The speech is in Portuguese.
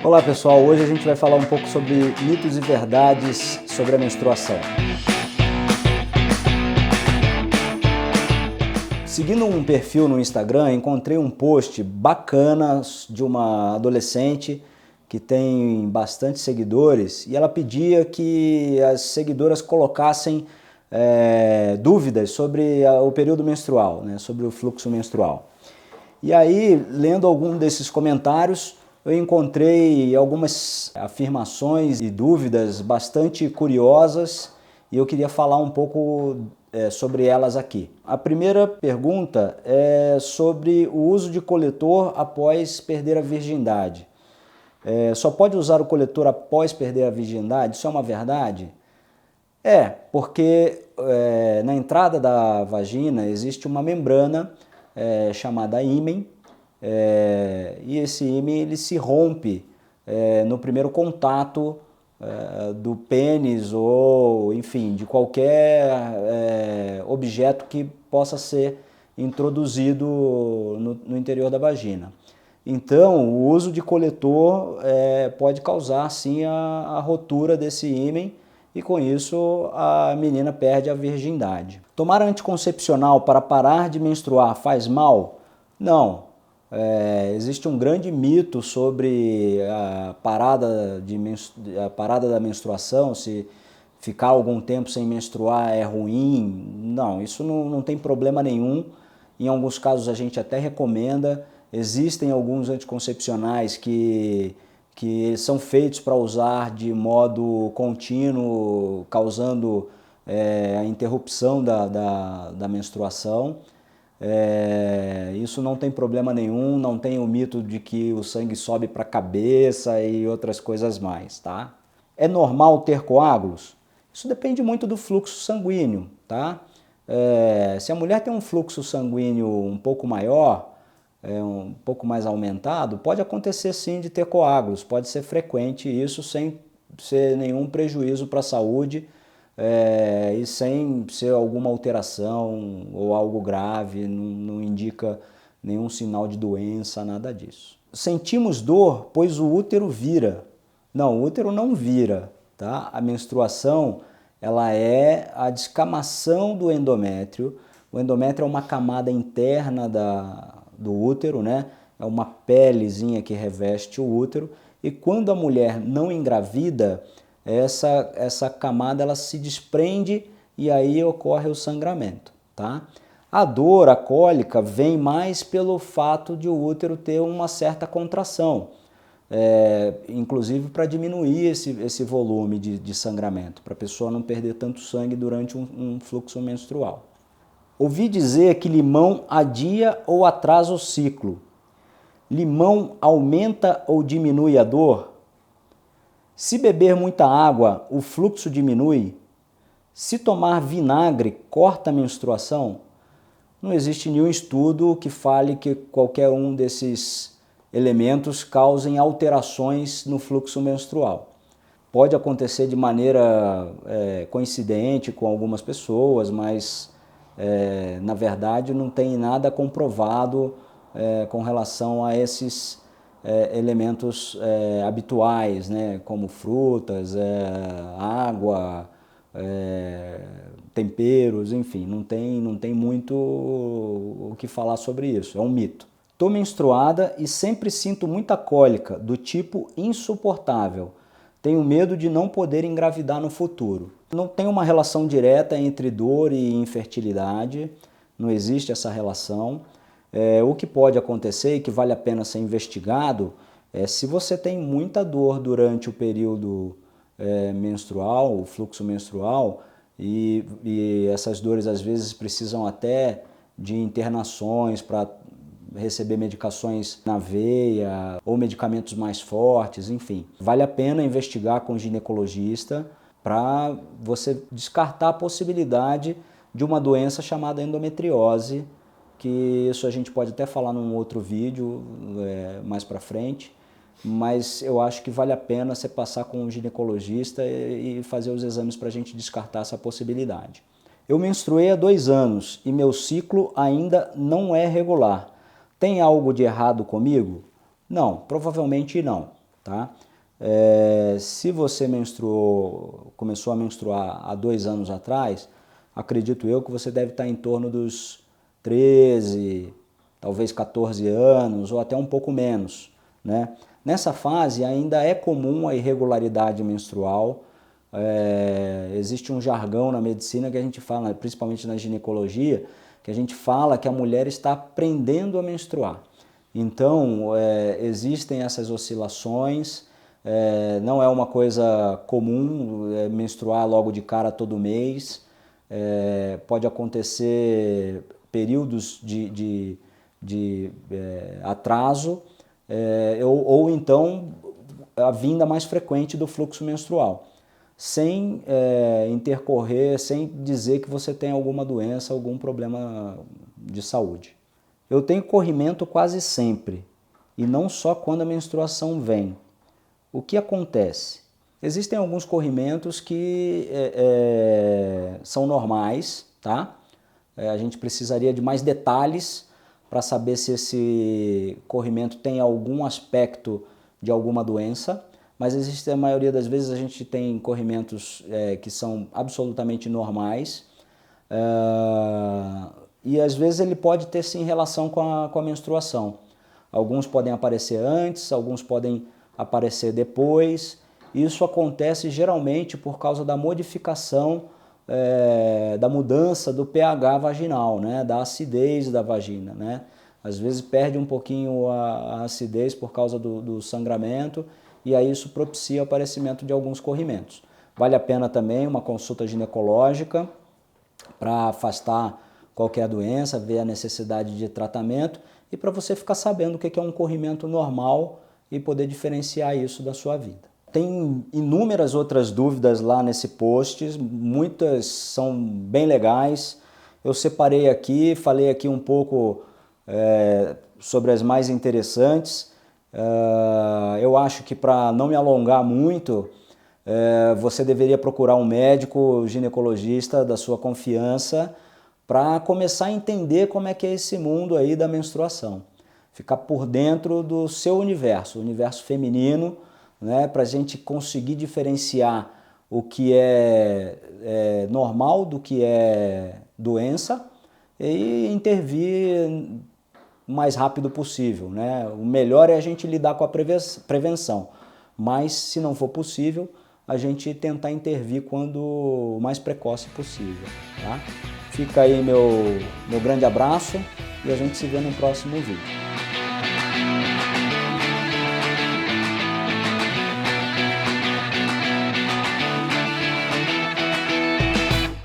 Olá pessoal, hoje a gente vai falar um pouco sobre mitos e verdades sobre a menstruação. Seguindo um perfil no Instagram, encontrei um post bacana de uma adolescente que tem bastante seguidores e ela pedia que as seguidoras colocassem dúvidas sobre o período menstrual, né, sobre o fluxo menstrual. E aí, lendo algum desses comentários, eu encontrei algumas afirmações e dúvidas bastante curiosas e eu queria falar um pouco sobre elas aqui. A primeira pergunta é sobre o uso de coletor após perder a virgindade. Só pode usar o coletor após perder a virgindade? Isso é uma verdade? Porque na entrada da vagina existe uma membrana chamada ímen, e esse ímen ele se rompe no primeiro contato do pênis ou, enfim, de qualquer objeto que possa ser introduzido no interior da vagina. Então, o uso de coletor pode causar, sim, a rotura desse ímen e, com isso, a menina perde a virgindade. Tomar anticoncepcional para parar de menstruar faz mal? Não. Existe um grande mito sobre a parada da menstruação, se ficar algum tempo sem menstruar é ruim. Não, isso não tem problema nenhum. Em alguns casos a gente até recomenda. Existem alguns anticoncepcionais que são feitos para usar de modo contínuo, causando a interrupção da menstruação. Isso não tem problema nenhum, não tem o mito de que o sangue sobe para a cabeça e outras coisas mais, tá? É normal ter coágulos? Isso depende muito do fluxo sanguíneo, tá? Se a mulher tem um fluxo sanguíneo um pouco maior, um pouco mais aumentado, pode acontecer sim de ter coágulos, pode ser frequente isso sem ser nenhum prejuízo para a saúde e sem ser alguma alteração ou algo grave, não indica nenhum sinal de doença, nada disso. Sentimos dor, pois o útero vira. Não, o útero não vira, tá? A menstruação, ela é a descamação do endométrio. O endométrio é uma camada interna do útero, né? É uma pelezinha que reveste o útero, e quando a mulher não engravida, essa camada ela se desprende e aí ocorre o sangramento, tá? A dor, a cólica, vem mais pelo fato de o útero ter uma certa contração, inclusive para diminuir esse volume de sangramento, para a pessoa não perder tanto sangue durante um fluxo menstrual. Ouvi dizer que limão adia ou atrasa o ciclo. Limão aumenta ou diminui a dor? Se beber muita água, o fluxo diminui? Se tomar vinagre, corta a menstruação? Não existe nenhum estudo que fale que qualquer um desses elementos causem alterações no fluxo menstrual. Pode acontecer de maneira coincidente com algumas pessoas, mas na verdade não tem nada comprovado com relação a esses elementos habituais, né, como frutas, água, temperos, enfim, não tem muito o que falar sobre isso, é um mito. Estou menstruada e sempre sinto muita cólica, do tipo insuportável. Tenho medo de não poder engravidar no futuro. Não tem uma relação direta entre dor e infertilidade, não existe essa relação. O que pode acontecer e que vale a pena ser investigado é se você tem muita dor durante o período menstrual, o fluxo menstrual, e essas dores às vezes precisam até de internações para receber medicações na veia ou medicamentos mais fortes, enfim. Vale a pena investigar com o ginecologista para você descartar a possibilidade de uma doença chamada endometriose, que isso a gente pode até falar num outro vídeo mais para frente, mas eu acho que vale a pena você passar com um ginecologista e fazer os exames para a gente descartar essa possibilidade. Eu menstruei há 2 anos e meu ciclo ainda não é regular. Tem algo de errado comigo? Não, provavelmente não. tá? Se você começou a menstruar há 2 anos atrás, acredito eu que você deve estar em torno dos 13, talvez 14 anos, ou até um pouco menos, né? Nessa fase ainda é comum a irregularidade menstrual. Existe um jargão na medicina que a gente fala, principalmente na ginecologia, que a gente fala que a mulher está aprendendo a menstruar. Então, existem essas oscilações, não é uma coisa comum menstruar logo de cara todo mês, pode acontecer períodos de atraso, ou então a vinda mais frequente do fluxo menstrual, sem intercorrer, sem dizer que você tem alguma doença, algum problema de saúde. Eu tenho corrimento quase sempre, e não só quando a menstruação vem. O que acontece? Existem alguns corrimentos que são normais, tá? A gente precisaria de mais detalhes para saber se esse corrimento tem algum aspecto de alguma doença, mas existe, a maioria das vezes a gente tem corrimentos que são absolutamente normais, e às vezes ele pode ter sim relação com a menstruação. Alguns podem aparecer antes, alguns podem aparecer depois. Isso acontece geralmente por causa da modificação, da mudança do pH vaginal, né? Da acidez da vagina, né? Às vezes perde um pouquinho a acidez por causa do sangramento, e aí isso propicia o aparecimento de alguns corrimentos. Vale a pena também uma consulta ginecológica para afastar qualquer doença, ver a necessidade de tratamento e para você ficar sabendo o que é um corrimento normal e poder diferenciar isso da sua vida. Tem inúmeras outras dúvidas lá nesse post, muitas são bem legais. Eu separei aqui, falei aqui um pouco sobre as mais interessantes. Eu acho que para não me alongar muito, você deveria procurar um médico ginecologista da sua confiança para começar a entender como é que é esse mundo aí da menstruação. Ficar por dentro do seu universo, o universo feminino, né, para a gente conseguir diferenciar o que é normal do que é doença e intervir o mais rápido possível, né? O melhor é a gente lidar com a prevenção, mas se não for possível, a gente tentar intervir quando o mais precoce possível, tá? Fica aí meu grande abraço e a gente se vê no próximo vídeo.